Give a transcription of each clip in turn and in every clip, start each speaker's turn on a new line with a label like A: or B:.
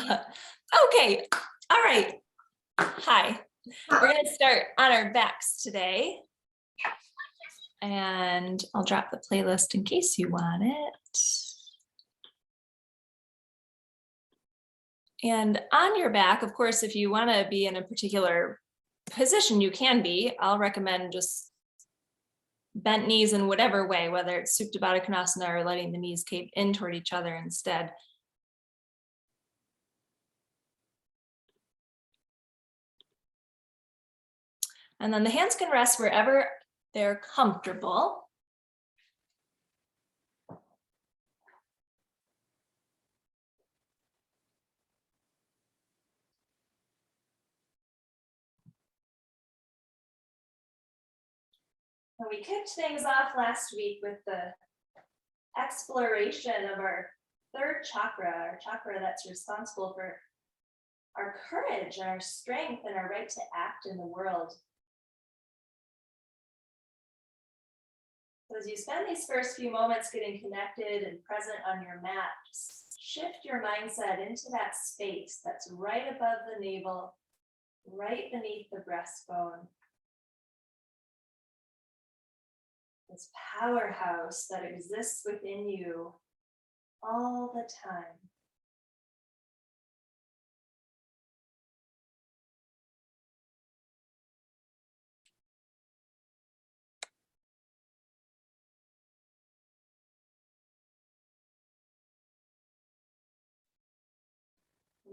A: Okay, all right. Hi, we're gonna start on our backs today. And I'll drop the playlist in case you want it. And on your back, of course, if you want to be in a particular position, you can be. I'll recommend just bent knees in whatever way, whether it's Supta Baddha Konasana or letting the knees cape in toward each other instead. And then the hands can rest wherever they're comfortable. And we kicked things off last week with the exploration of our third chakra, our chakra that's responsible for our courage and our strength and our right to act in the world. So as you spend these first few moments getting connected and present on your mat, just shift your mindset into that space that's right above the navel, right beneath the breastbone. This powerhouse that exists within you all the time.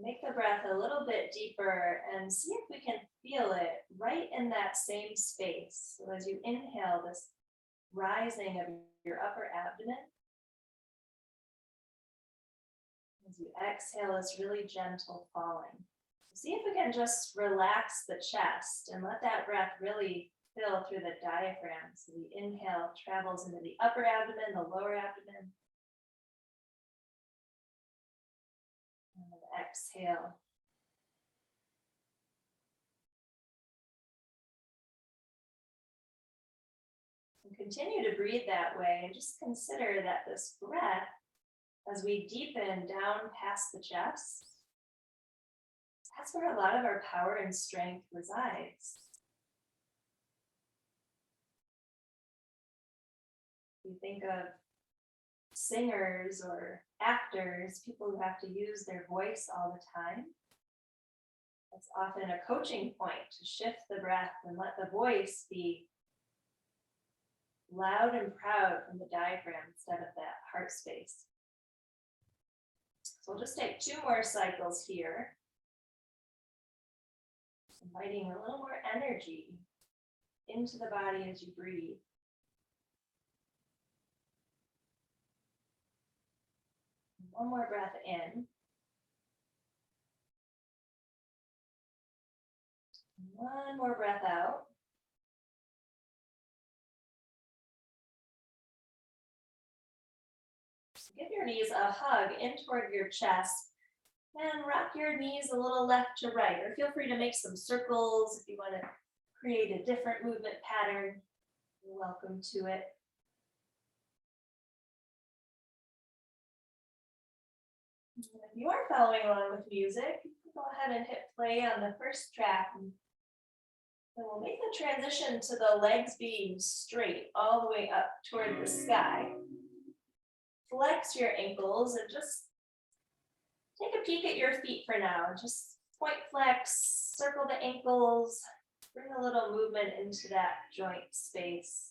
A: Make the breath a little bit deeper and see if we can feel it right in that same space. So as you inhale, this rising of your upper abdomen. As you exhale, this really gentle falling. See if we can just relax the chest and let that breath really fill through the diaphragm. So the inhale travels into the upper abdomen, the lower abdomen. And the exhale. And continue to breathe that way and just consider that this breath, as we deepen down past the chest, that's where a lot of our power and strength resides. You think of singers or actors, people who have to use their voice all the time. It's often a coaching point to shift the breath and let the voice be loud and proud from the diaphragm instead of that heart space. So we'll just take 2 more cycles here. Inviting a little more energy into the body as you breathe. And 1 more breath in. And 1 more breath out. So give your knees a hug in toward your chest and rock your knees a little left to right, or feel free to make some circles if you want to create a different movement pattern. You're welcome to it. And if you are following along with music, you can go ahead and hit play on the first track. And then we'll make the transition to the legs being straight all the way up toward the sky. Flex your ankles and just take a peek at your feet for now. Just point flex, circle the ankles, bring a little movement into that joint space.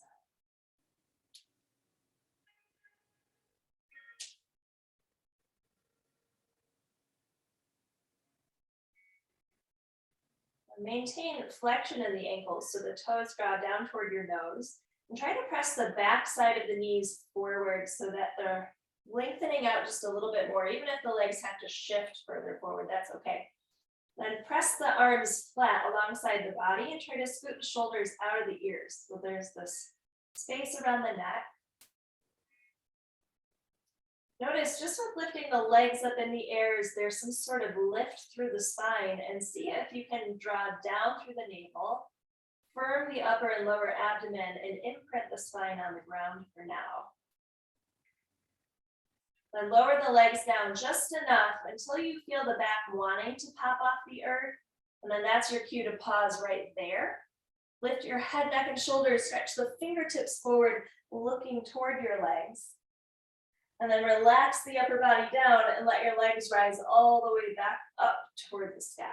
A: Maintain flexion in the ankles so the toes draw down toward your nose. And try to press the back side of the knees forward so that they're lengthening out just a little bit more. Even if the legs have to shift further forward, that's okay. Then press the arms flat alongside the body and try to scoot the shoulders out of the ears. So there's this space around the neck. Notice just with lifting the legs up in the air, there's some sort of lift through the spine, and see if you can draw down through the navel, firm the upper and lower abdomen, and imprint the spine on the ground for now. Then lower the legs down just enough until you feel the back wanting to pop off the earth. And then that's your cue to pause right there. Lift your head, neck, and shoulders, stretch the fingertips forward, looking toward your legs. And then relax the upper body down and let your legs rise all the way back up toward the sky.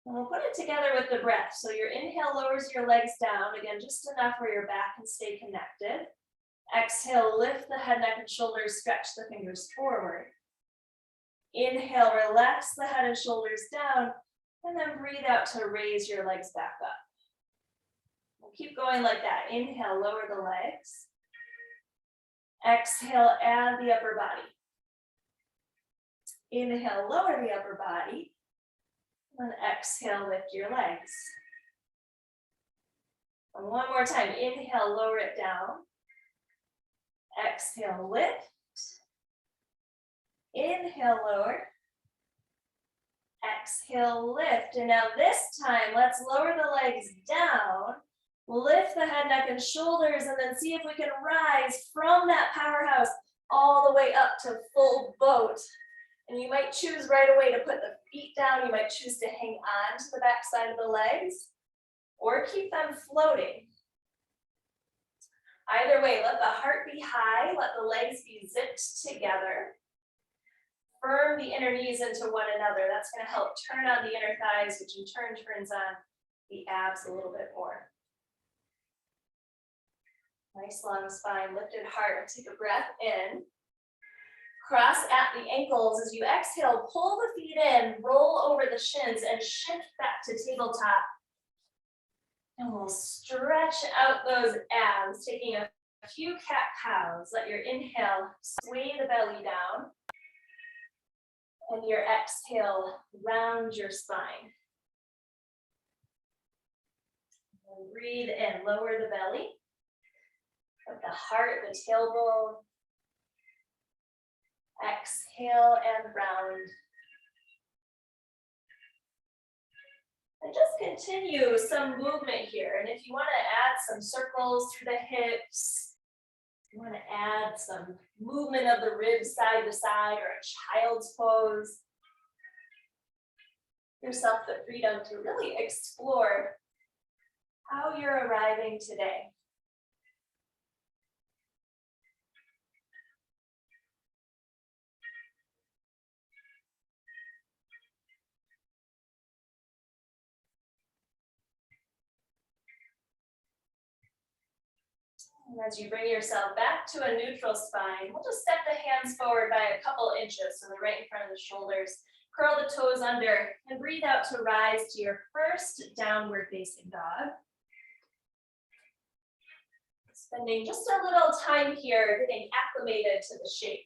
A: And we'll put it together with the breath. So your inhale lowers your legs down, again, just enough where your back can stay connected. Exhale, lift the head, neck, and shoulders, stretch the fingers forward. Inhale, relax the head and shoulders down, and then breathe out to raise your legs back up. We'll keep going like that. Inhale, lower the legs. Exhale, add the upper body. Inhale, lower the upper body. And exhale, lift your legs. And one more time. Inhale, lower it down. Exhale, lift. Inhale, lower. Exhale, lift. And now this time, let's lower the legs down. Lift the head, neck, and shoulders, and then see if we can rise from that powerhouse all the way up to full boat. And you might choose right away to put the feet down. You might choose to hang on to the back side of the legs or keep them floating. Either way, let the heart be high, let the legs be zipped together. Firm the inner knees into one another. That's going to help turn on the inner thighs, which in turn turns on the abs a little bit more. Nice long spine, lifted heart. Take a breath in. Cross at the ankles as you exhale. Pull the feet in, roll over the shins, and shift back to tabletop. And we'll stretch out those abs, taking a few cat-cows. Let your inhale sway the belly down. And your exhale, round your spine. And breathe in, lower the belly. With the heart, the tailbone. Exhale and round. And just continue some movement here. And if you want to add some circles through the hips, you want to add some movement of the ribs side to side or a child's pose, give yourself the freedom to really explore how you're arriving today. And as you bring yourself back to a neutral spine, we'll just step the hands forward by a couple inches, so they're right in front of the shoulders. Curl the toes under and breathe out to rise to your first downward facing dog. Spending just a little time here getting acclimated to the shape.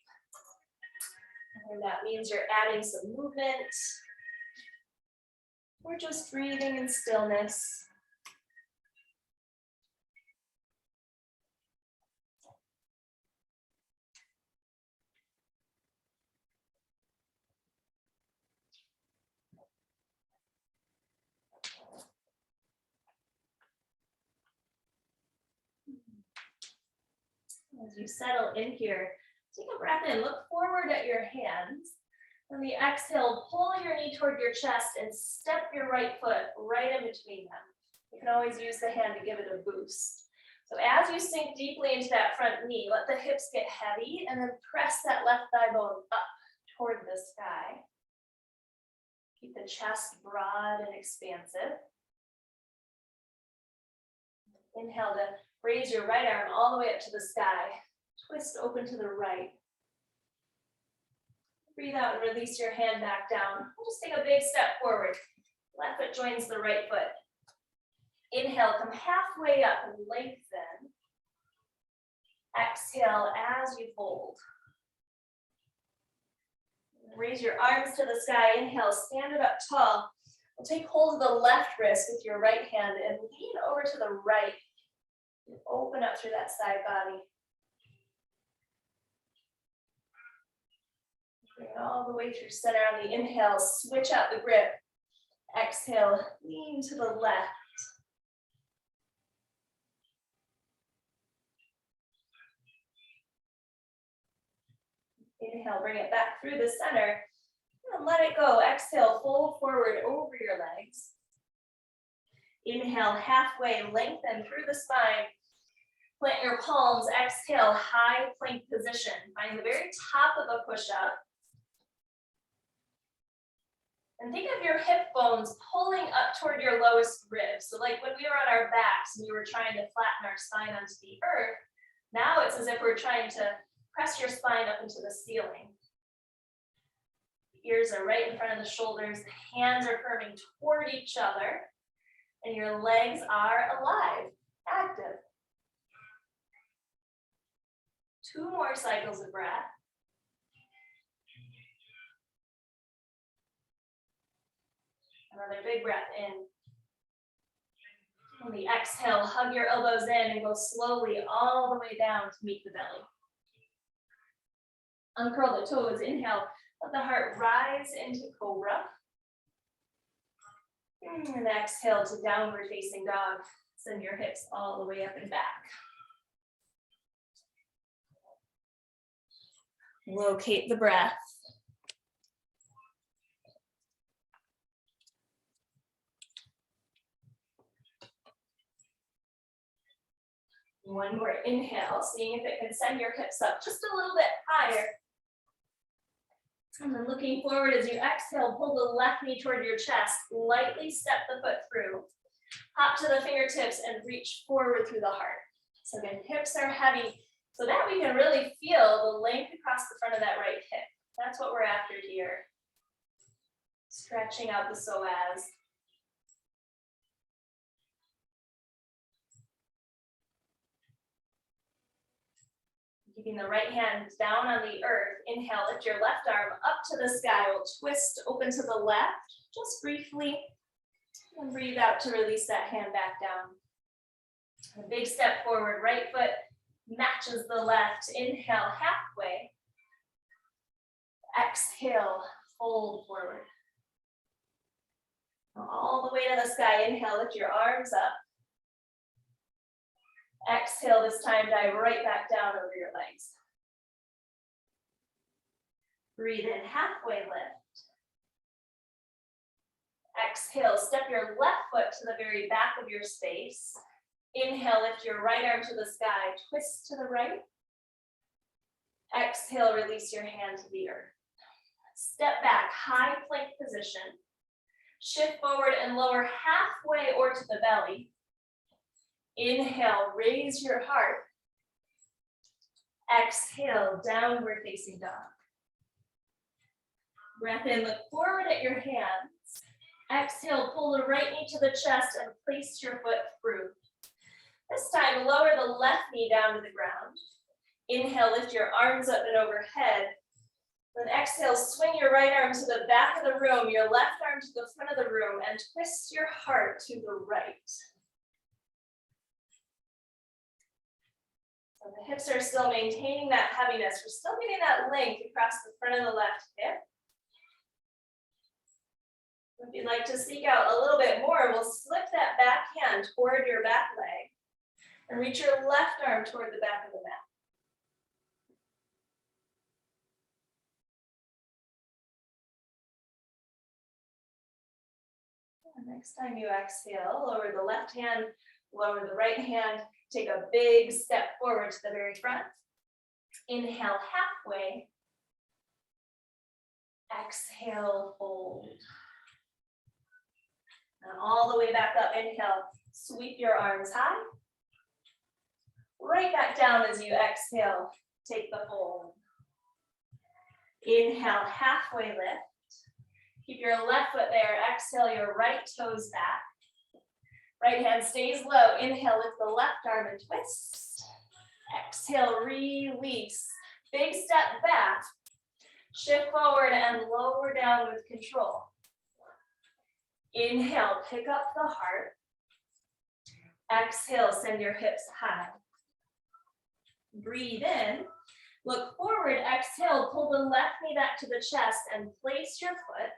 A: And that means you're adding some movement or just breathing in stillness. As you settle in here, take a breath in, look forward at your hands. On the exhale, pull your knee toward your chest and step your right foot right in between them. You can always use the hand to give it a boost. So as you sink deeply into that front knee, let the hips get heavy and then press that left thigh bone up toward the sky. Keep the chest broad and expansive. Inhale to raise your right arm all the way up to the sky. Twist open to the right. Breathe out and release your hand back down. We'll just take a big step forward. Left foot joins the right foot. Inhale, come halfway up and lengthen. Exhale as you fold. Raise your arms to the sky. Inhale, stand it up tall. We'll take hold of the left wrist with your right hand and lean over to the right. Open up through that side body. Bring it all the way through center on the inhale. Switch out the grip. Exhale, lean to the left. Inhale, bring it back through the center. And let it go. Exhale, fold forward over your legs. Inhale, halfway, lengthen through the spine. Plant your palms, exhale, high plank position. Find the very top of a push-up. And think of your hip bones pulling up toward your lowest ribs. So like when we were on our backs and we were trying to flatten our spine onto the earth, now it's as if we're trying to press your spine up into the ceiling. The ears are right in front of the shoulders, the hands are firming toward each other, and your legs are alive, active. 2 more cycles of breath. Another big breath in. On the exhale, hug your elbows in and go slowly all the way down to meet the belly. Uncurl the toes, inhale, let the heart rise into cobra. And exhale to downward facing dog. Send your hips all the way up and back. Locate the breath. One more inhale, seeing if it can send your hips up just a little bit higher. And then looking forward as you exhale, pull the left knee toward your chest, lightly step the foot through. Hop to the fingertips and reach forward through the heart. So again, hips are heavy, so that we can really feel the length across the front of that right hip. That's what we're after here. Stretching out the psoas. Keeping the right hand down on the earth. Inhale, lift your left arm up to the sky. We'll twist open to the left, just briefly. And breathe out to release that hand back down. A big step forward, right foot matches the left. Inhale, halfway. Exhale, fold forward. All the way to the sky. Inhale, lift your arms up. Exhale, this time dive right back down over your legs. Breathe in, halfway lift. Exhale, step your left foot to the very back of your space. Inhale, lift your right arm to the sky, twist to the right. Exhale, release your hand to the earth. Step back, high plank position. Shift forward and lower halfway or to the belly. Inhale, raise your heart. Exhale, downward facing dog. Breath in, look forward at your hands. Exhale, pull the right knee to the chest and place your foot through. This time, lower the left knee down to the ground. Inhale, lift your arms up and overhead. Then exhale, swing your right arm to the back of the room, your left arm to the front of the room, and twist your heart to the right. So the hips are still maintaining that heaviness. We're still getting that length across the front of the left hip. If you'd like to seek out a little bit more, we'll slip that back hand toward your back leg and reach your left arm toward the back of the mat. And next time you exhale, lower the left hand, lower the right hand, take a big step forward to the very front. Inhale halfway. Exhale, fold. And all the way back up, inhale, sweep your arms high. Right back down as you exhale, take the fold. Inhale, halfway lift. Keep your left foot there, exhale your right toes back. Right hand stays low, inhale, lift the left arm and twist. Exhale, release. Big step back. Shift forward and lower down with control. Inhale, pick up the heart. Exhale, send your hips high. Breathe in. Look forward, exhale, pull the left knee back to the chest and place your foot.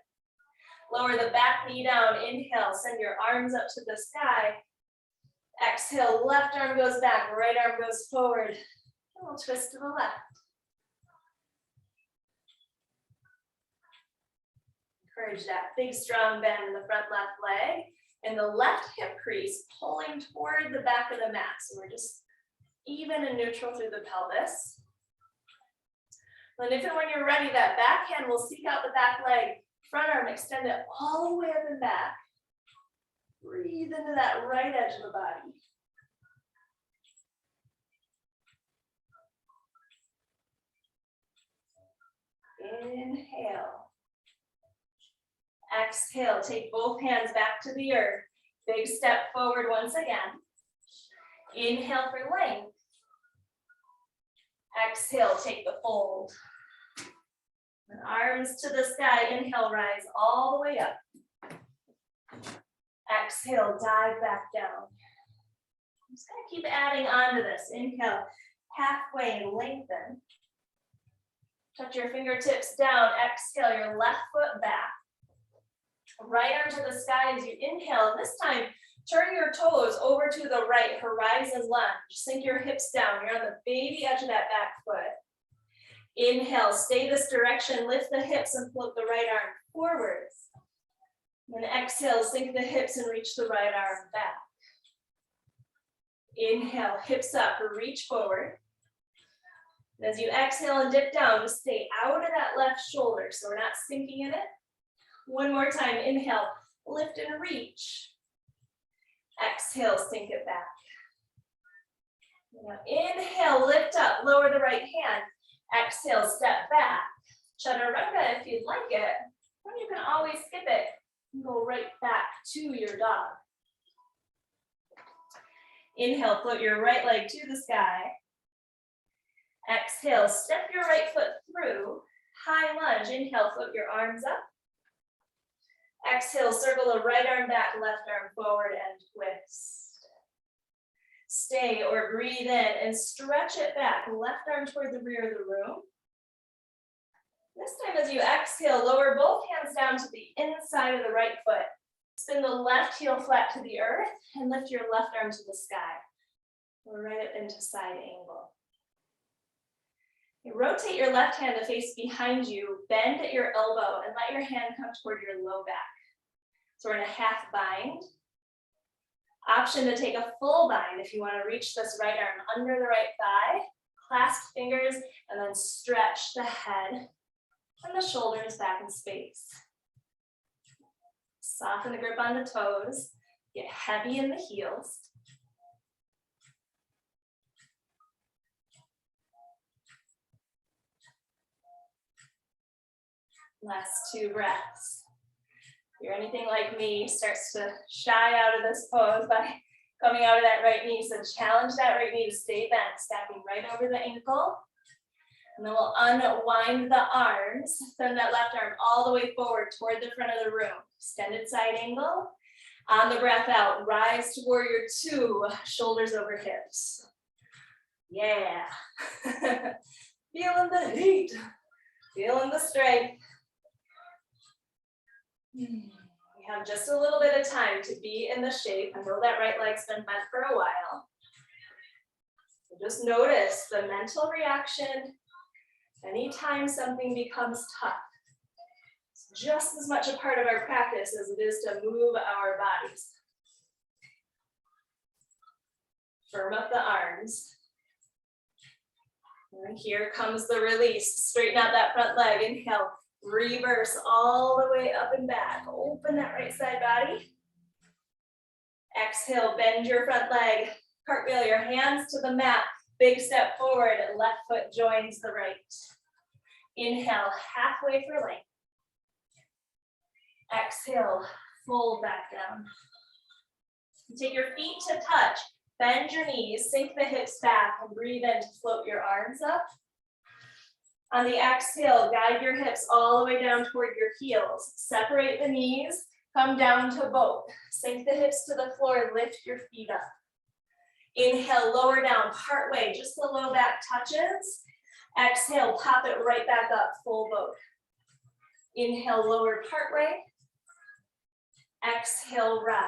A: Lower the back knee down, inhale, send your arms up to the sky. Exhale, left arm goes back, right arm goes forward. And we'll twist to the left. Encourage that big strong bend in the front left leg and the left hip crease pulling toward the back of the mat. So we're just even and neutral through the pelvis. Then if and when you're ready, that back hand will seek out the back leg, front arm, extend it all the way up and back. Breathe into that right edge of the body. Inhale. Exhale, take both hands back to the earth. Big step forward once again. Inhale for length. Exhale, take the fold. And arms to the sky. Inhale, rise all the way up. Exhale, dive back down. I'm just going to keep adding on to this. Inhale, halfway, lengthen. Touch your fingertips down. Exhale, your left foot back. Right arm to the sky as you inhale. And this time, turn your toes over to the right, horizon lunge. Sink your hips down. You're on the baby edge of that back foot. Inhale, stay this direction. Lift the hips and float the right arm forwards. Then exhale, sink the hips and reach the right arm back. Inhale, hips up, reach forward. As you exhale and dip down, just stay out of that left shoulder so we're not sinking in it. One more time, inhale, lift and reach. Exhale, sink it back. Now inhale, lift up, lower the right hand. Exhale, step back. Chaturanga if you'd like it. Or you can always skip it and go right back to your dog. Inhale, float your right leg to the sky. Exhale, step your right foot through. High lunge. Inhale, float your arms up. Exhale, circle the right arm back, left arm forward and twist. Stay or breathe in and stretch it back. Left arm toward the rear of the room. This time as you exhale, lower both hands down to the inside of the right foot. Spin the left heel flat to the earth and lift your left arm to the sky. We're right up into side angle. Rotate your left hand to face behind you, bend at your elbow, and let your hand come toward your low back. So we're in a half bind. Option to take a full bind if you want to reach this right arm under the right thigh, clasp fingers, and then stretch the head and the shoulders back in space. Soften the grip on the toes, get heavy in the heels. Last 2 breaths. If you're anything like me, starts to shy out of this pose by coming out of that right knee. So challenge that right knee to stay bent, stepping right over the ankle. And then we'll unwind the arms. Send that left arm all the way forward toward the front of the room. Extended side angle. On the breath out, rise to warrior 2, shoulders over hips. Yeah. Feeling the heat. Feeling the strength. We have just a little bit of time to be in the shape. I know that right leg's been bent for a while. So just notice the mental reaction anytime something becomes tough. It's just as much a part of our practice as it is to move our bodies. Firm up the arms. And here comes the release. Straighten out that front leg. Inhale. Reverse all the way up and back. Open that right side body. Exhale, bend your front leg. Cartwheel your hands to the mat. Big step forward. Left foot joins the right. Inhale, halfway for length. Exhale, fold back down. Take your feet to touch. Bend your knees, sink the hips back, and breathe in to float your arms up. On the exhale, guide your hips all the way down toward your heels. Separate the knees, come down to both. Sink the hips to the floor, lift your feet up. Inhale, lower down, part way, just the low back touches. Exhale, pop it right back up, full boat. Inhale, lower part way. Exhale, rise.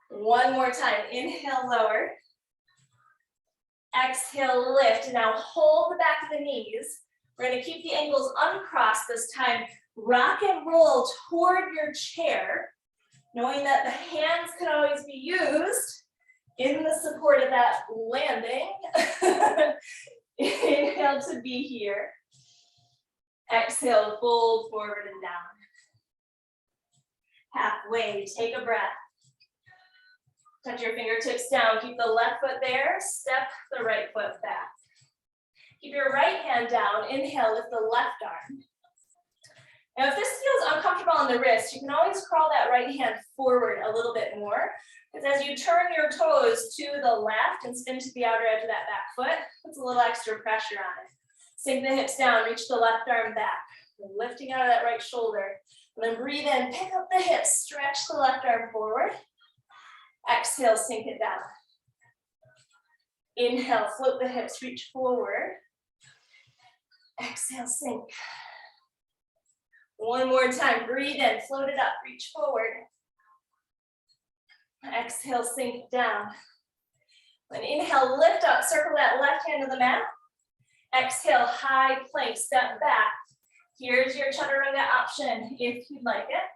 A: One more time, inhale, lower. Exhale, lift. Now hold the back of the knees. We're going to keep the ankles uncrossed this time. rock and roll toward your chair, knowing that the hands can always be used in the support of that landing. Inhale to be here. Exhale, fold forward and down. Halfway, take a breath. Touch your fingertips down, keep the left foot there, step the right foot back. Keep your right hand down, inhale, lift the left arm. Now if this feels uncomfortable on the wrist, you can always crawl that right hand forward a little bit more, because as you turn your toes to the left and spin to the outer edge of that back foot, puts a little extra pressure on it. Sink the hips down, reach the left arm back, lifting out of that right shoulder. And then breathe in, pick up the hips, stretch the left arm forward. Exhale, sink it down. Inhale, float the hips, reach forward. Exhale, sink. One more time, breathe in, float it up, reach forward. Exhale, sink down. Then inhale, lift up, circle that left hand to the mat. Exhale, high plank, step back. Here's your chaturanga option if you'd like it.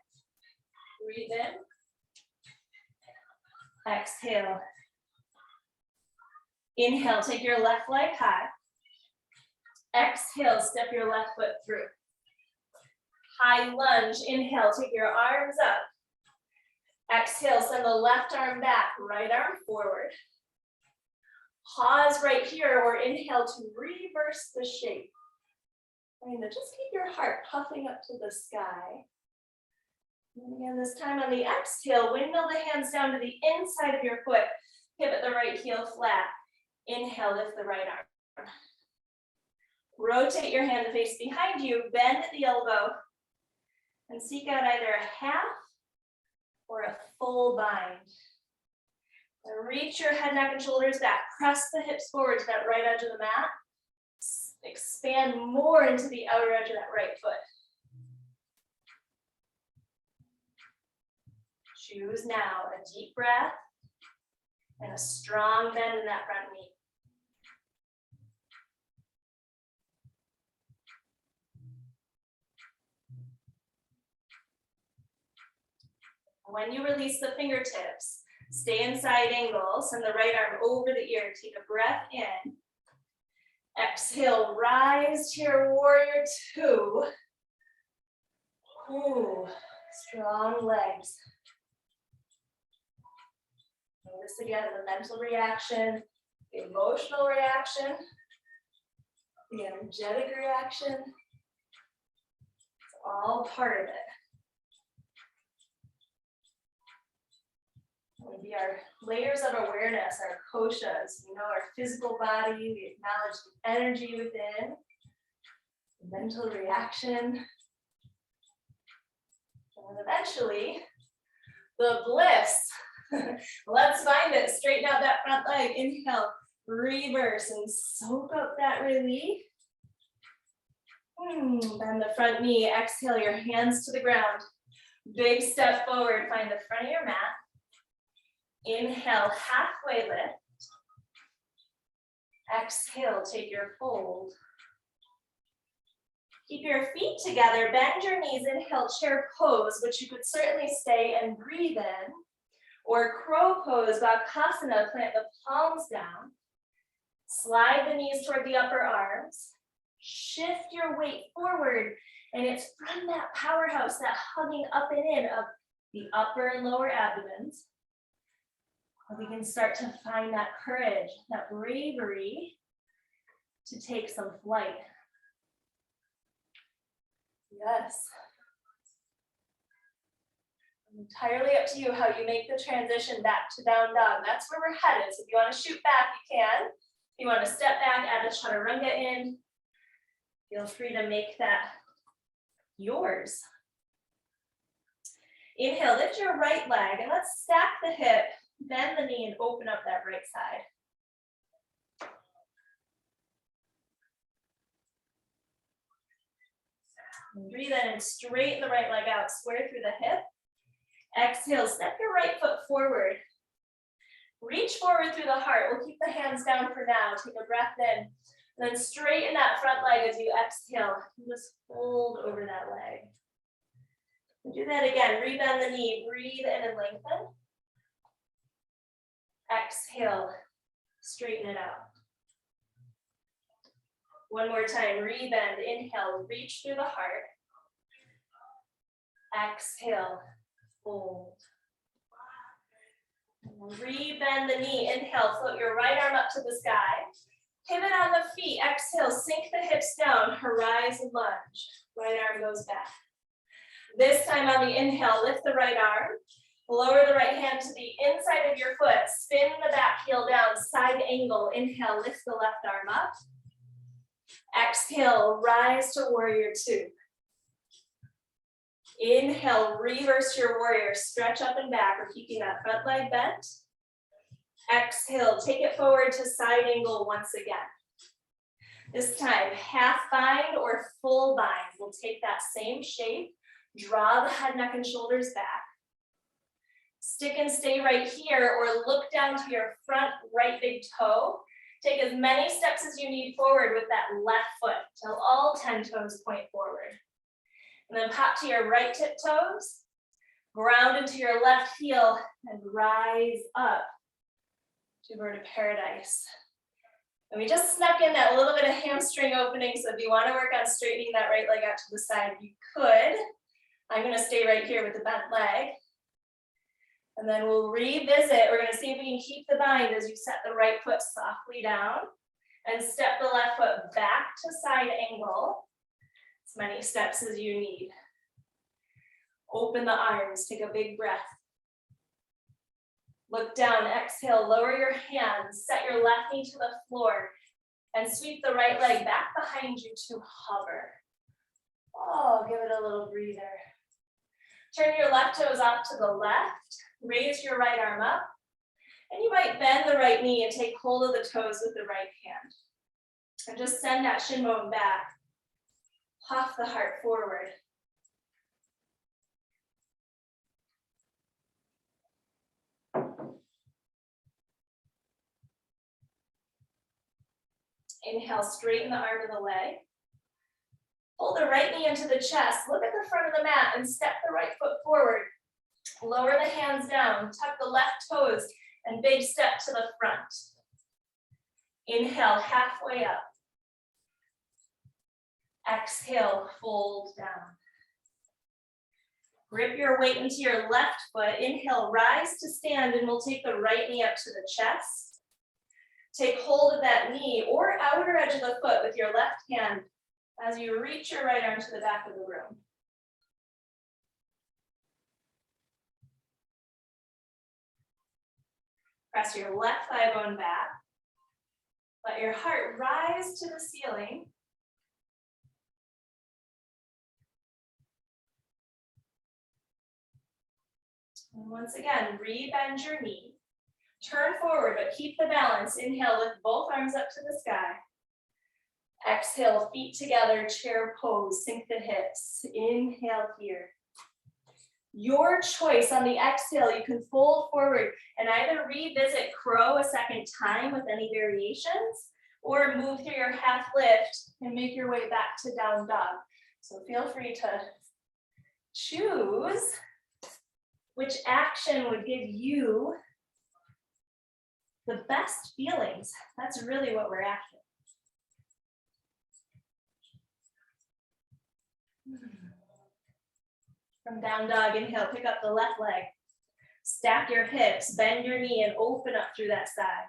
A: Breathe in. Exhale. Inhale, take your left leg high. Exhale, step your left foot through. High lunge, inhale, take your arms up. Exhale, send the left arm back, right arm forward. Pause right here or inhale to reverse the shape. And just keep your heart puffing up to the sky. And again, this time on the exhale, windmill the hands down to the inside of your foot. Pivot the right heel flat. Inhale, lift the right arm. Rotate your hand to face behind you, bend at the elbow, and seek out either a half or a full bind. And reach your head, neck, and shoulders back. Press the hips forward to that right edge of the mat. Expand more into the outer edge of that right foot. Choose now a deep breath and a strong bend in that front knee. When you release the fingertips, stay in side angle, send the right arm over the ear, take a breath in. Exhale, rise to your warrior two. Ooh, strong legs. Notice again the mental reaction, the emotional reaction, the energetic reaction. It's all part of it. Maybe our layers of awareness, our koshas, our physical body, we acknowledge the energy within, the mental reaction, and eventually the bliss. Let's find it, straighten out that front leg, inhale, reverse and soak up that relief. Bend the front knee, exhale your hands to the ground. Big step forward, find the front of your mat. Inhale, halfway lift. Exhale, take your fold. Keep your feet together, bend your knees, inhale, chair pose, which you could certainly stay and breathe in. Or crow pose, Bakasana, plant the palms down. Slide the knees toward the upper arms. Shift your weight forward, and it's from that powerhouse, that hugging up and in of the upper and lower abdomens. We can start to find that courage, that bravery to take some flight. Yes. Entirely up to you how you make the transition back to down dog. That's where we're headed. So if you want to shoot back, you can. If you want to step back, add a chaturanga in. Feel free to make that yours. Inhale, lift your right leg and let's stack the hip. Bend the knee and open up that right side. And breathe in and straighten the right leg out, square through the hip. Exhale, step your right foot forward. Reach forward through the heart. We'll keep the hands down for now. Take a breath in. And then straighten that front leg as you exhale. Just fold over that leg. Do that again, rebend the knee, breathe in and lengthen. Exhale, straighten it out. One more time, rebend, inhale, reach through the heart. Exhale, fold. Rebend the knee, inhale, float your right arm up to the sky. Pivot on the feet, exhale, sink the hips down, horizon lunge. Right arm goes back. This time on the inhale, lift the right arm. Lower the right hand to the inside of your foot. Spin the back heel down, side angle. Inhale, lift the left arm up. Exhale, rise to warrior two. Inhale, reverse your warrior. Stretch up and back. We're keeping that front leg bent. Exhale, take it forward to side angle once again. This time, half bind or full bind. We'll take that same shape. Draw the head, neck, and shoulders back. Stick and stay right here or look down to your front right big toe. Take as many steps as you need forward with that left foot till all 10 toes point forward. And then pop to your right tip toes, ground into your left heel, and rise up to bird of paradise. And we just snuck in that little bit of hamstring opening, so if you want to work on straightening that right leg out to the side, you could. I'm going to stay right here with the bent leg. And then we'll revisit. We're going to see if we can keep the bind as you set the right foot softly down and step the left foot back to side angle. As many steps as you need. Open the arms, take a big breath. Look down, exhale, lower your hands, set your left knee to the floor and sweep the right leg back behind you to hover. Oh, give it a little breather. Turn your left toes off to the left, raise your right arm up, and you might bend the right knee and take hold of the toes with the right hand. And just send that shin bone back, puff the heart forward. Inhale, straighten the arm of the leg. Pull the right knee into the chest. Look at the front of the mat and step the right foot forward. Lower the hands down, tuck the left toes, and big step to the front. Inhale, halfway up. Exhale, fold down. Grip your weight into your left foot. Inhale, rise to stand, and we'll take the right knee up to the chest. Take hold of that knee or outer edge of the foot with your left hand as you reach your right arm to the back of the room. Press your left thigh bone back. Let your heart rise to the ceiling. And once again, rebend your knee. Turn forward, but keep the balance. Inhale, lift both arms up to the sky. Exhale, feet together, chair pose, sink the hips. Inhale here. Your choice on the exhale, you can fold forward and either revisit crow a second time with any variations, or move through your half lift and make your way back to down dog. So feel free to choose which action would give you the best feelings. That's really what we're after. From down dog, inhale, pick up the left leg. Stack your hips, bend your knee, and open up through that side.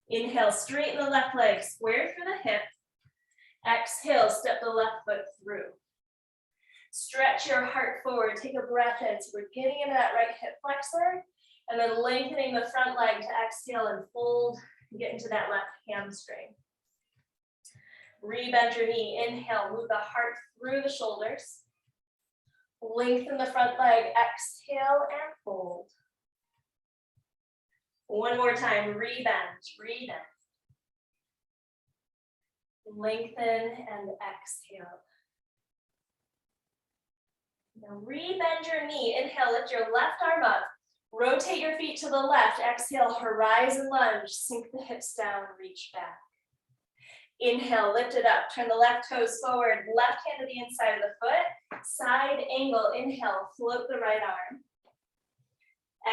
A: Inhale, straighten the left leg, square through the hip. Exhale, step the left foot through. Stretch your heart forward, take a breath in. So we're getting into that right hip flexor, and then lengthening the front leg to exhale and fold and get into that left hamstring. Rebend your knee, inhale, move the heart through the shoulders. Lengthen the front leg, exhale and fold. One more time, rebend, rebend. Lengthen and exhale. Now rebend your knee, inhale, lift your left arm up. Rotate your feet to the left, exhale, horizon lunge, sink the hips down, reach back. Inhale, lift it up, turn the left toes forward, left hand to the inside of the foot, side angle, inhale, float the right arm.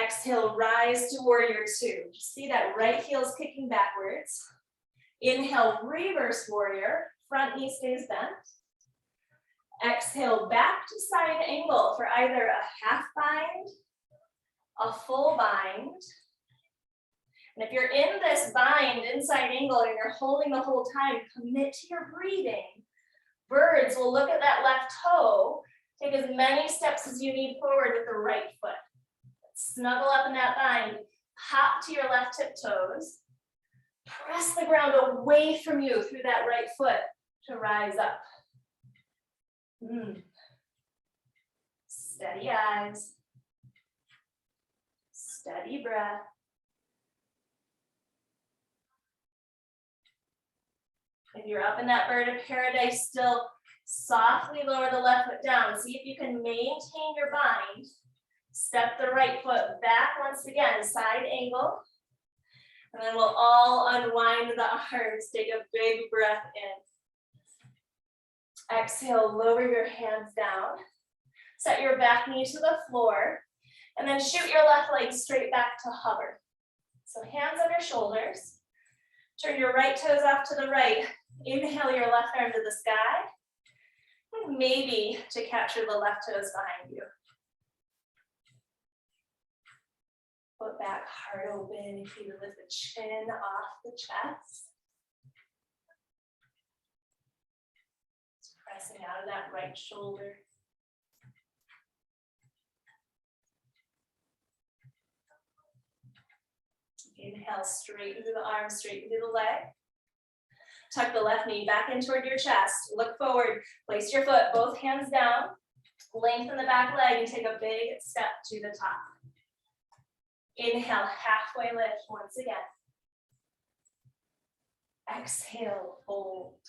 A: Exhale, rise to warrior two. See that right heel's kicking backwards. Inhale, reverse warrior, front knee stays bent. Exhale, back to side angle for either a half bind, a full bind. And if you're in this bind, inside angle, and you're holding the whole time, commit to your breathing. Birds will look at that left toe, take as many steps as you need forward with the right foot. Snuggle up in that bind, hop to your left tiptoes, press the ground away from you through that right foot to rise up. Steady eyes, steady breath. If you're up in that bird of paradise, still softly lower the left foot down. See if you can maintain your bind. Step the right foot back once again, side angle. And then we'll all unwind the arms. Take a big breath in. Exhale, lower your hands down. Set your back knee to the floor. And then shoot your left leg straight back to hover. So hands under shoulders. Turn your right toes off to the right. Inhale your left arm to the sky. And maybe to capture the left toes behind you. Foot back, heart open. If you lift the chin off the chest. Just pressing out of that right shoulder. Inhale, straighten through the arms, straighten through the leg. Tuck the left knee back in toward your chest. Look forward, place your foot, both hands down. Lengthen the back leg and take a big step to the top. Inhale, halfway lift once again. Exhale, fold.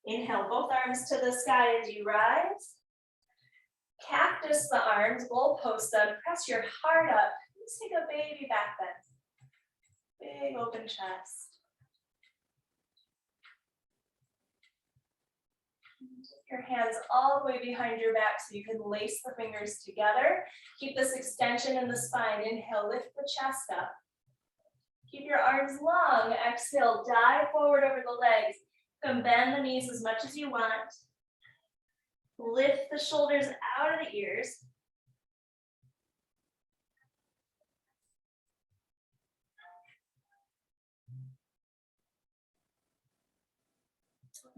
A: Inhale, both arms to the sky as you rise. Cactus the arms, goalpost them, press your heart up. Let's take a baby back bend. Big open chest. Take your hands all the way behind your back so you can lace the fingers together. Keep this extension in the spine. Inhale, lift the chest up. Keep your arms long. Exhale, dive forward over the legs. You can bend the knees as much as you want. Lift the shoulders out of the ears.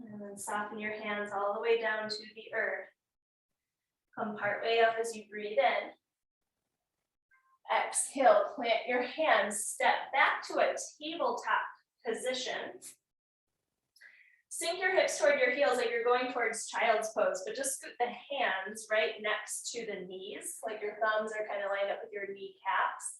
A: And then soften your hands all the way down to the earth. Come part way up as you breathe in. Exhale, plant your hands, step back to a tabletop position. Sink your hips toward your heels like you're going towards child's pose, but just scoot the hands right next to the knees, like your thumbs are kind of lined up with your kneecaps.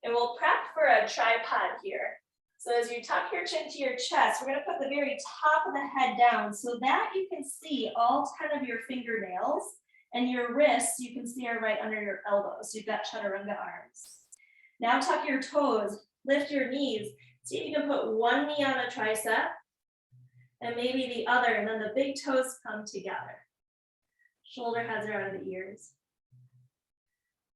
A: And we'll prep for a tripod here. So as you tuck your chin to your chest, we're going to put the very top of the head down so that you can see all 10 of your fingernails, and your wrists you can see are right under your elbows. So you've got chaturanga arms. Now tuck your toes, lift your knees. See if you can put one knee on a tricep and maybe the other, and then the big toes come together. Shoulder heads are out of the ears.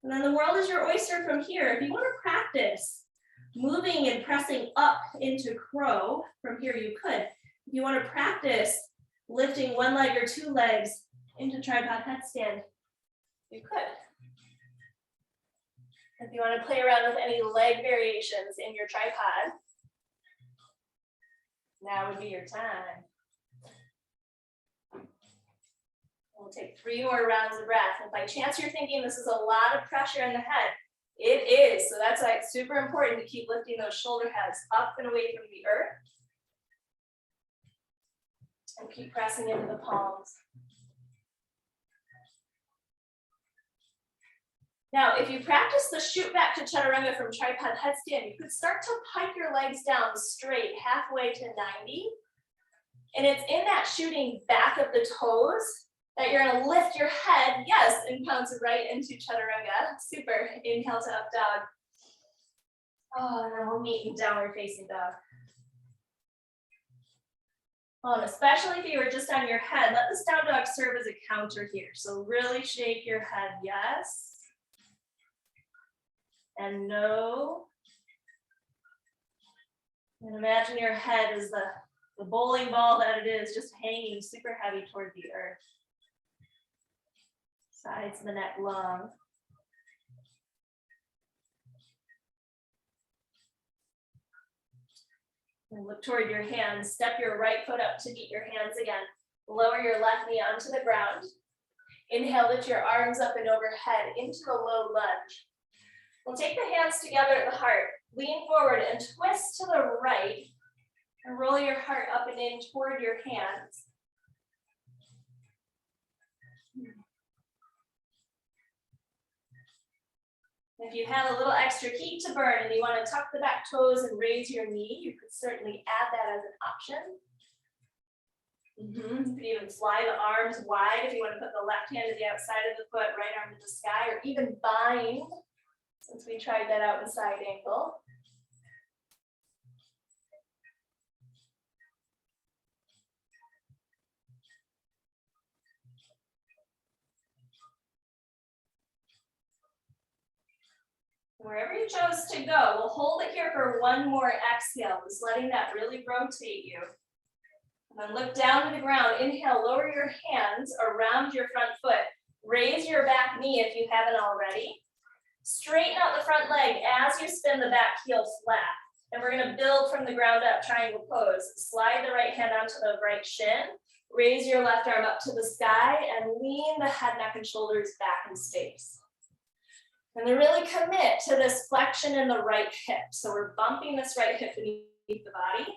A: And then the world is your oyster from here. If you want to practice moving and pressing up into crow, from here you could. If you want to practice lifting one leg or two legs into tripod headstand, you could. If you want to play around with any leg variations in your tripod, now would be your time. We'll take 3 more rounds of breath. If by chance you're thinking this is a lot of pressure in the head, it is. So that's why it's super important to keep lifting those shoulder heads up and away from the earth. And keep pressing into the palms. Now, if you practice the shoot back to chaturanga from tripod headstand, you could start to pike your legs down straight, halfway to 90. And it's in that shooting back of the toes that you're going to lift your head, yes, and pounce right into chaturanga. Super. Inhale to up dog. Oh, and then we'll meet in downward facing dog. Well, and especially if you were just on your head, let this down dog serve as a counter here. So really shake your head, yes. And no. And imagine your head is the bowling ball that it is, just hanging super heavy toward the earth. Sides of the neck long. And look toward your hands. Step your right foot up to meet your hands again. Lower your left knee onto the ground. Inhale, lift your arms up and overhead into a low lunge. We'll take the hands together at the heart. Lean forward and twist to the right. And roll your heart up and in toward your hands. If you have a little extra heat to burn and you want to tuck the back toes and raise your knee, you could certainly add that as an option. You could even fly the arms wide if you want to put the left hand to the outside of the foot, right arm to the sky, or even bind, since we tried that out in side angle. Wherever you chose to go, we'll hold it here for one more exhale, just letting that really rotate you. And then look down to the ground. Inhale, lower your hands around your front foot. Raise your back knee if you haven't already. Straighten out the front leg as you spin the back heel flat. And we're going to build from the ground up, triangle pose. Slide the right hand onto the right shin. Raise your left arm up to the sky and lean the head, neck, and shoulders back in space. And then really commit to this flexion in the right hip. So we're bumping this right hip beneath the body,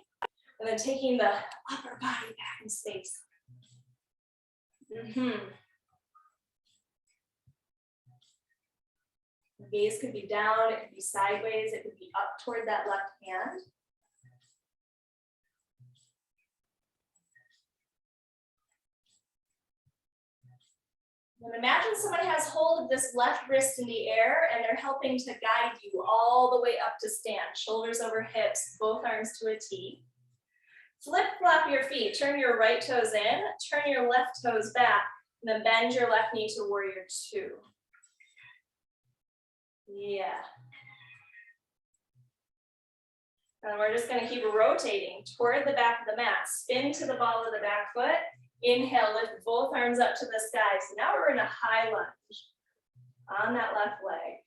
A: and then taking the upper body back in space. The gaze could be down, it could be sideways, it could be up toward that left hand. And imagine someone has hold of this left wrist in the air and they're helping to guide you all the way up to stand. Shoulders over hips, both arms to a T. Flip flop your feet, turn your right toes in, turn your left toes back, and then bend your left knee to warrior two. Yeah. And we're just gonna keep rotating toward the back of the mat. Spin to the ball of the back foot. Inhale, lift both arms up to the sky. So now we're in a high lunge on that left leg.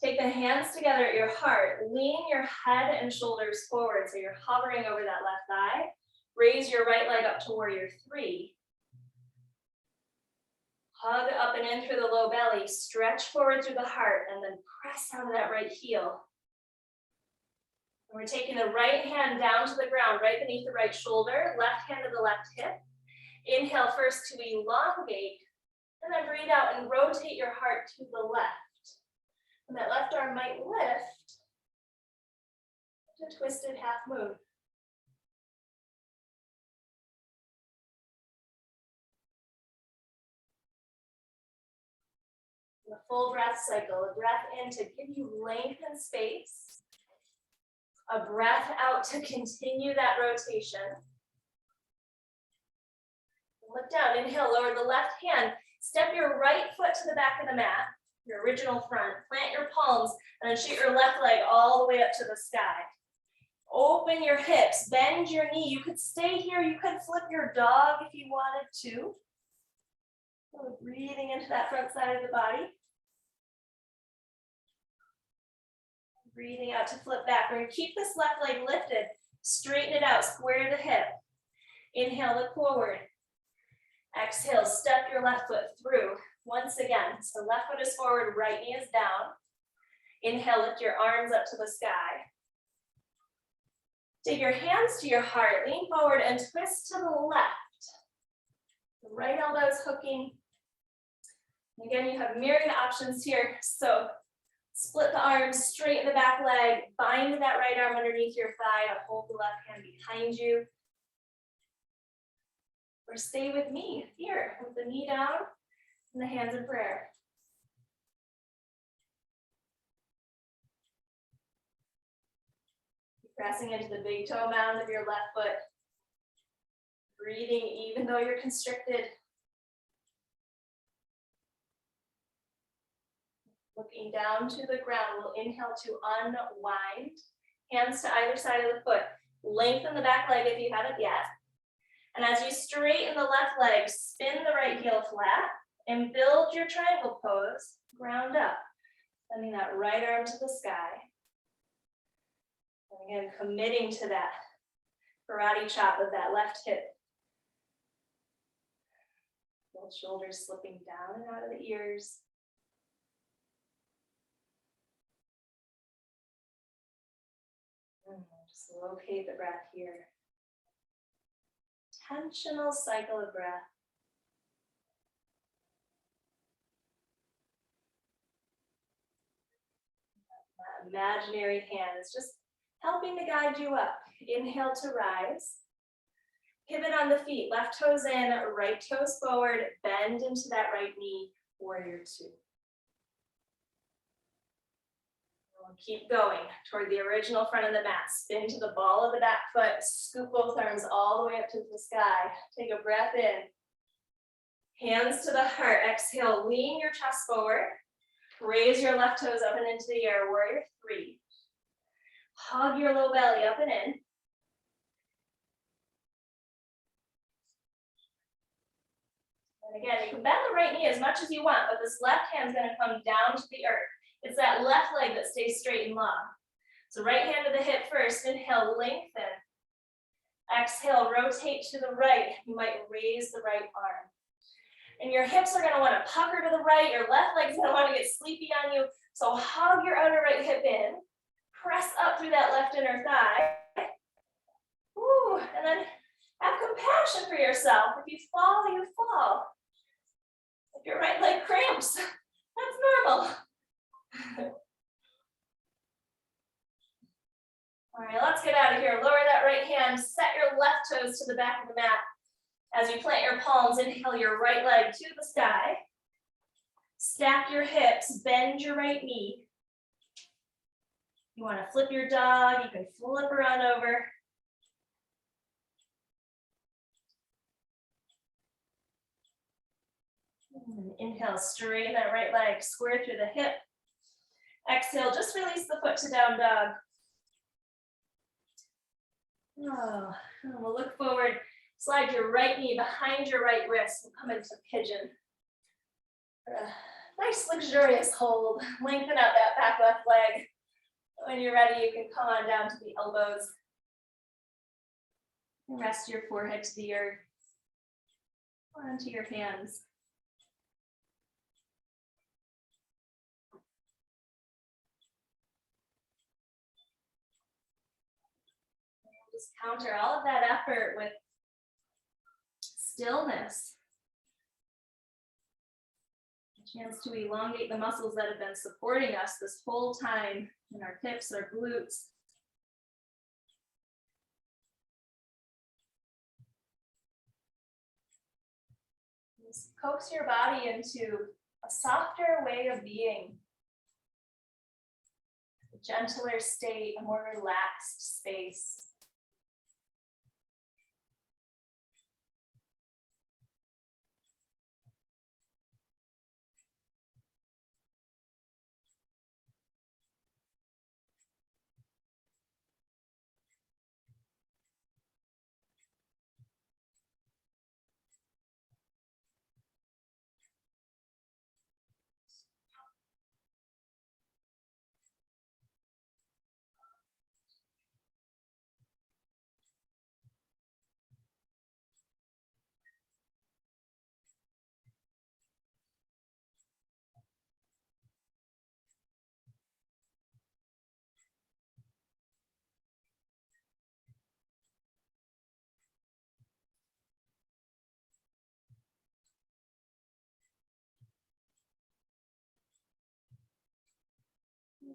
A: Take the hands together at your heart. Lean your head and shoulders forward so you're hovering over that left thigh. Raise your right leg up to warrior three. Hug up and in through the low belly. Stretch forward through the heart and then press out of that right heel. And we're taking the right hand down to the ground, right beneath the right shoulder, left hand to the left hip. Inhale first to elongate, and then breathe out and rotate your heart to the left. And that left arm might lift to twisted half moon. The full breath cycle, a breath in to give you length and space. A breath out to continue that rotation. Look down, inhale, lower the left hand. Step your right foot to the back of the mat, your original front. Plant your palms and then shoot your left leg all the way up to the sky. Open your hips, bend your knee. You could stay here, you could flip your dog if you wanted to. So breathing into that front side of the body. Breathing out to flip back. We're going to keep this left leg lifted. Straighten it out, square the hip. Inhale, look forward. Exhale, step your left foot through. Once again, so left foot is forward, right knee is down. Inhale, lift your arms up to the sky. Take your hands to your heart, lean forward and twist to the left. The right elbow is hooking. And again, you have myriad options here. So split the arms, straighten the back leg, bind that right arm underneath your thigh to hold the left hand behind you. Or stay with me here with the knee down and the hands in prayer. Pressing into the big toe mound of your left foot. Breathing even though you're constricted. Looking down to the ground, we'll inhale to unwind. Hands to either side of the foot. Lengthen the back leg if you haven't yet. And as you straighten the left leg, spin the right heel flat and build your triangle pose, ground up. Sending that right arm to the sky. And again, committing to that karate chop of that left hip. Both shoulders slipping down and out of the ears. Just locate the breath here. Intentional cycle of breath. That imaginary hand is just helping to guide you up. Inhale to rise. Pivot on the feet, left toes in, right toes forward, bend into that right knee, warrior two. We'll keep going toward the original front of the mat. Spin to the ball of the back foot, scoop both arms all the way up to the sky. Take a breath in. Hands to the heart, exhale, lean your chest forward. Raise your left toes up and into the air, warrior three. Hug your low belly up and in. And again, you can bend the right knee as much as you want, but this left hand is going to come down to the earth. It's that left leg that stays straight and long. So right hand to the hip first, inhale, lengthen. Exhale, rotate to the right. You might raise the right arm. And your hips are going to want to pucker to the right. Your left leg's going to want to get sleepy on you. So hug your outer right hip in. Press up through that left inner thigh. Ooh, and then have compassion for yourself. If you fall, you fall. If your right leg cramps, that's normal. All right, let's get out of here. Lower that right hand, set your left toes to the back of the mat. As you plant your palms, inhale your right leg to the sky. Stack your hips, bend your right knee. You want to flip your dog, you can flip around over. And inhale, straighten that right leg, square through the hip. Exhale, just release the foot to down dog. Oh, we'll look forward. Slide your right knee behind your right wrist and come into pigeon. Nice luxurious hold. Lengthen out that back left leg. When you're ready, you can come on down to the elbows. Rest your forehead to the earth. Onto your hands. Just counter all of that effort with stillness. A chance to elongate the muscles that have been supporting us this whole time in our hips, our glutes. Just coax your body into a softer way of being. A gentler state, a more relaxed space.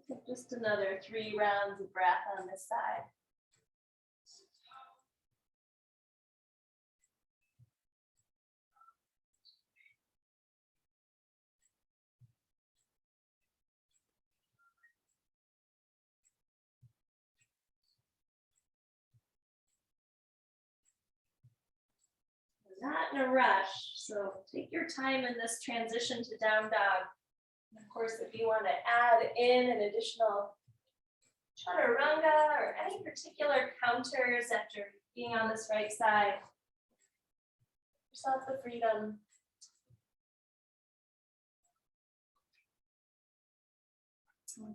A: Take just another 3 rounds of breath on this side. not in a rush, so take your time in this transition to down dog. And of course, if you want to add in an additional chaturanga or any particular counters after being on this right side, give yourself the freedom.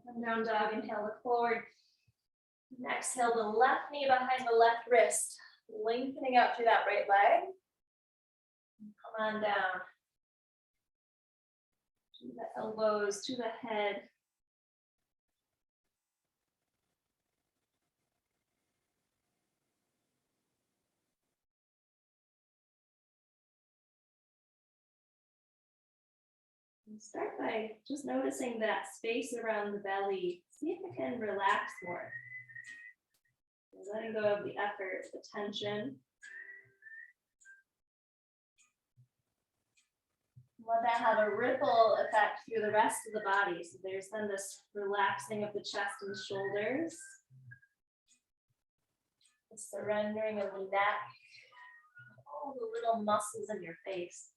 A: Come down dog, inhale, look forward. And exhale the left knee behind the left wrist, lengthening out through that right leg. Come on down. To the elbows, to the head. And start by just noticing that space around the belly. See if it can relax more. Letting go of the effort, the tension. Let that have a ripple effect through the rest of the body. So there's then this relaxing of the chest and shoulders. The surrendering of the neck. All the little muscles in your face.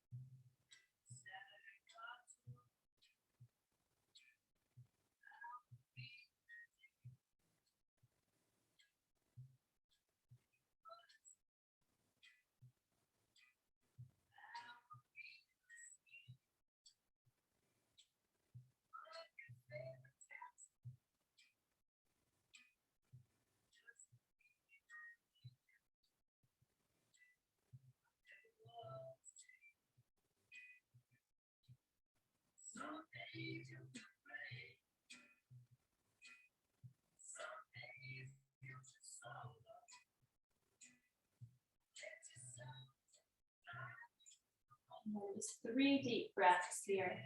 A: And then just 3 deep breaths here.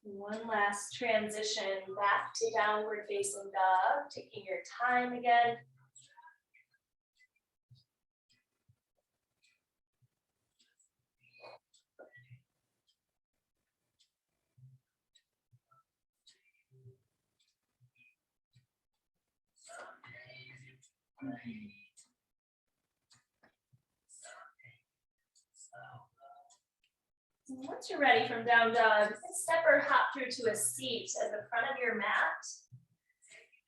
A: One last transition back to downward facing dog, taking your time again. Once you're ready from down dog, step or hop through to a seat at the front of your mat.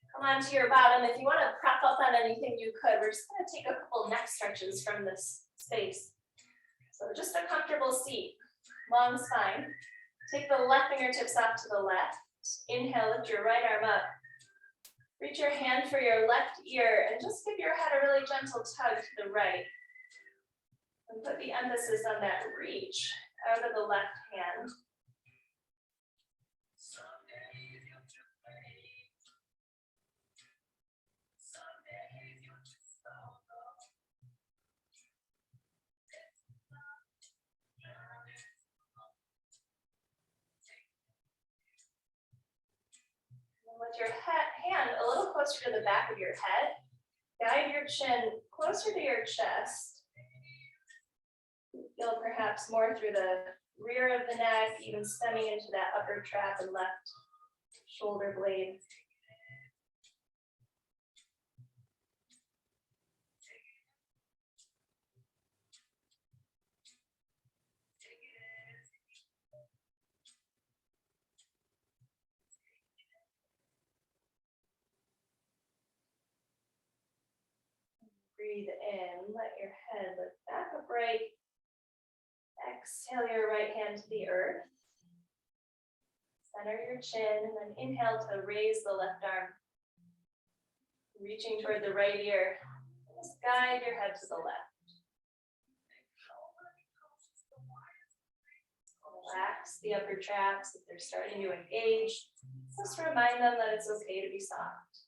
A: Come onto your bottom. If you want to prop up on anything, you could. We're just going to take a couple neck stretches from this space. So just a comfortable seat, long spine. Take the left fingertips off to the left. Inhale, lift your right arm up. Reach your hand for your left ear and just give your head a really gentle tug to the right. And put the emphasis on that reach out of the left hand. And with your hand a little closer to the back of your head, guide your chin closer to your chest. Feel perhaps more through the rear of the neck, even stemming into that upper trap and left shoulder blade. Breathe in, let your head lift back upright. Exhale your right hand to the earth. Center your chin and then inhale to raise the left arm. Reaching toward the right ear. Just guide your head to the left. Relax the upper traps if they're starting to engage. Just remind them that it's okay to be soft.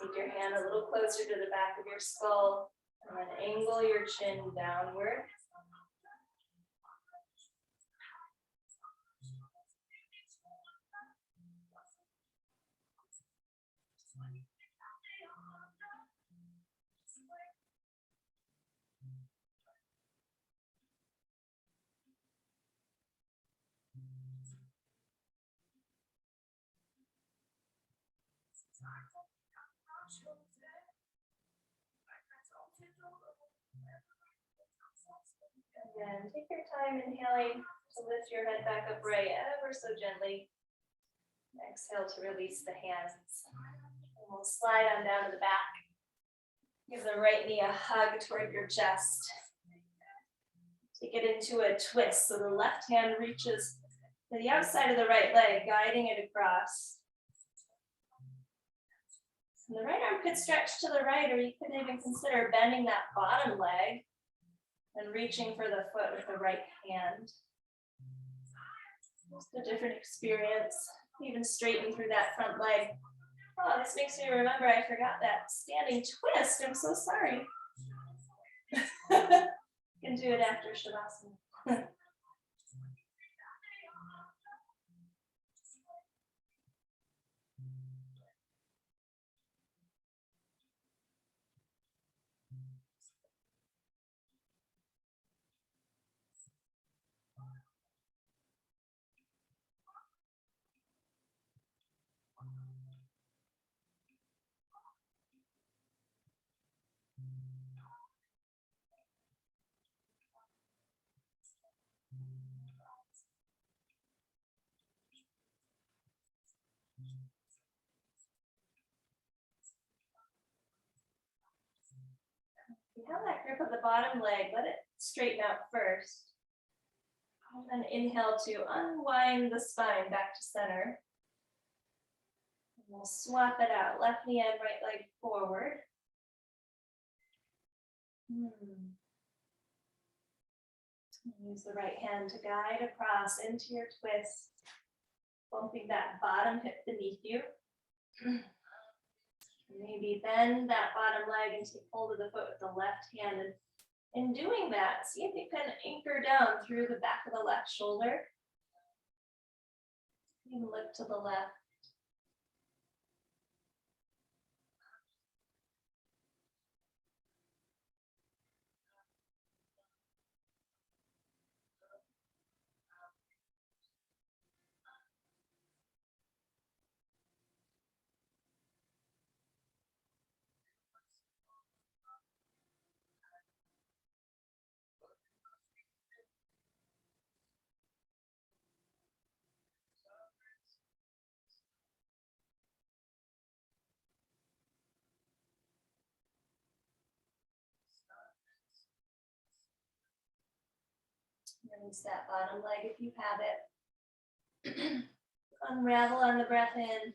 A: Take your hand a little closer to the back of your skull and then angle your chin downward. And take your time inhaling to lift your head back upright ever so gently. Exhale to release the hands. And we'll slide on down to the back. Give the right knee a hug toward your chest. Take it into a twist. So the left hand reaches to the outside of the right leg, guiding it across. And the right arm could stretch to the right, or you could even consider bending that bottom leg and reaching for the foot with the right hand. Just a different experience. Even straighten through that front leg. Oh, this makes me remember I forgot that standing twist. I'm so sorry. Can do it after Shavasana. You have that grip of the bottom leg, let it straighten out first. And then inhale to unwind the spine back to center. And we'll swap it out, left knee and right leg forward. Use the right hand to guide across into your twist, bumping that bottom hip beneath you. Maybe bend that bottom leg and take hold of the foot with the left hand. And in doing that, see if you can anchor down through the back of the left shoulder. You can look to the left. Release that bottom leg if you have it. Unravel on the breath in.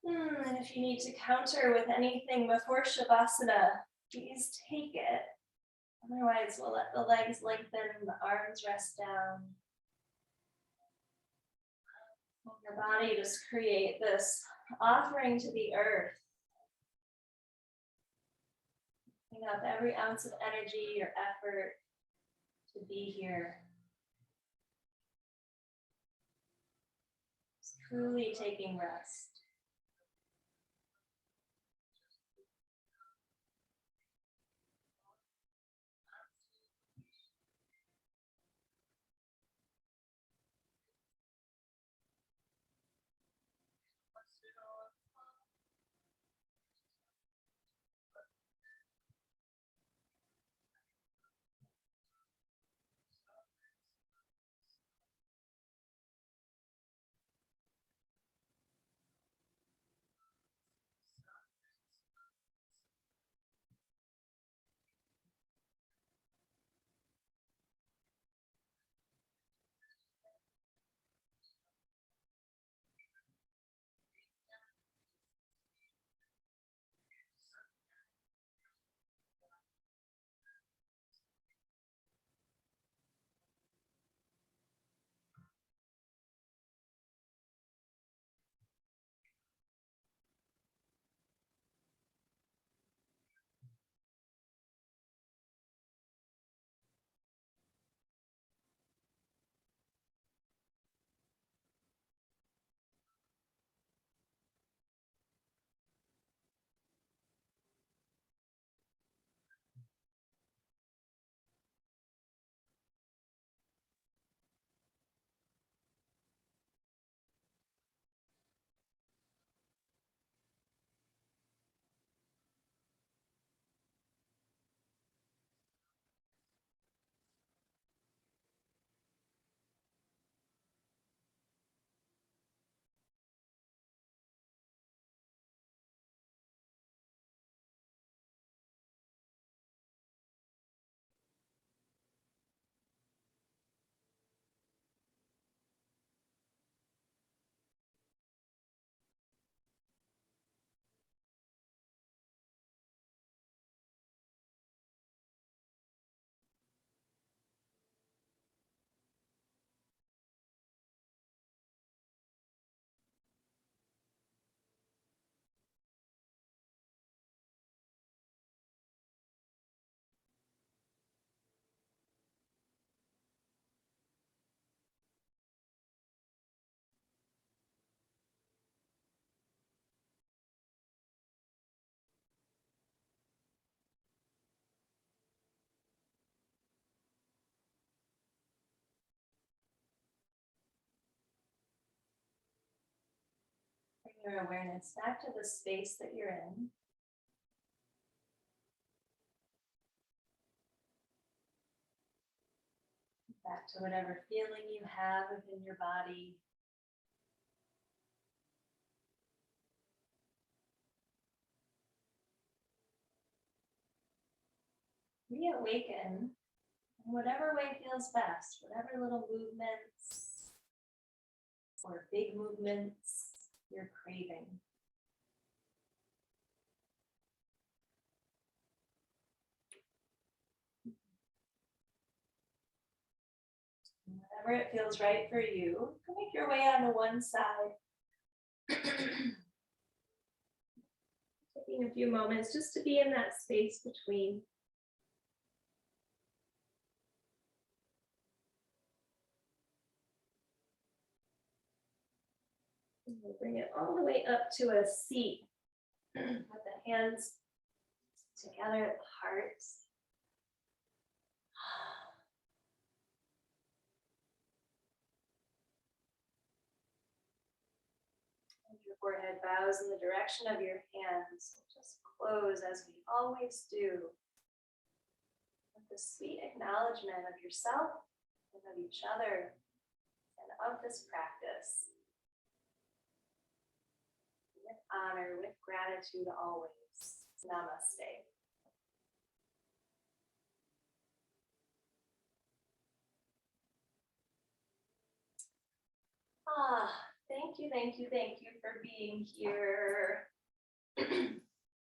A: And if you need to counter with anything before Shavasana, please take it. Otherwise, we'll let the legs lengthen and the arms rest down. And your body just create this offering to the earth. Bring up every ounce of energy or effort to be here. Just truly taking rest. your awareness back to the space that you're in. Back to whatever feeling you have within your body. Reawaken in whatever way feels best, whatever little movements or big movements you're craving. Whenever it feels right for you, you can make your way onto one side. Taking a few moments just to be in that space between. And we'll bring it all the way up to a seat with the hands together at the heart. Your forehead bows in the direction of your hands. Just close as we always do. With the sweet acknowledgement of yourself and of each other and of this practice. With honor, with gratitude always. Namaste. Thank you for being here.